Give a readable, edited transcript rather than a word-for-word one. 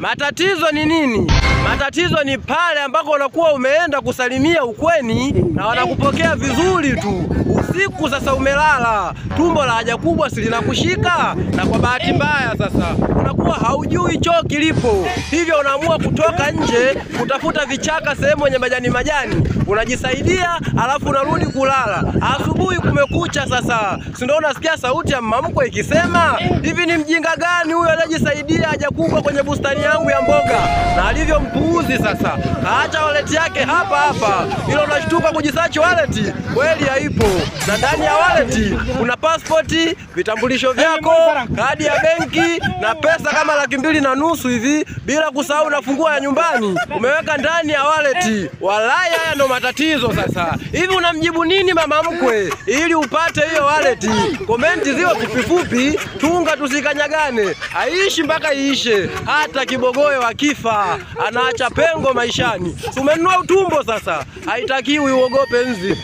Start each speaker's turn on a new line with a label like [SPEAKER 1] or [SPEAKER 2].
[SPEAKER 1] Matatizo ni nini? Matatizo ni pale ambako unakuwa umeenda kusalimia ukweni na wanakupokea vizuri tu. Usiku sasa umelala, tumbo la haja kubwa linakushika, na kwa bahati mbaya sasa unakuwa haujui choo kilipo. Hivyo unaamua kutoka nje kutafuta vichaka sehemu yenye majani, unajisaidia alafu unarudi kulala. Asubuhi kumekucha sasa, si ndio unasikia sauti ya mama mkwe ikisema, hivi ni mjinga gani huyo aliyejisaidia haja kubwa kwenye bustani yangu ya mboga? Na alivyo mpuuzi sasa, kaacha wallet yake hapa. Ilo unashtuka kujisearch wallet, kweli haipo. Na ndani ya wallet kuna passport, vitambulisho vyako, kadi ya benki na pesa kama 250 hivi, bila kusahau na funguo ya nyumbani umeweka ndani ya wallet. Walai, haya ndo matatizo sasa. Hivi unamjibu nini mama mkwe ili upate hiyo wallet? Komenti ziwe fupi, tunga tusikanyagane. Aishi mpaka iishe. Hata kibogoyo akifa anaacha pengo maishani. Umenunua utumbo sasa, haitakiwi uogope nzi.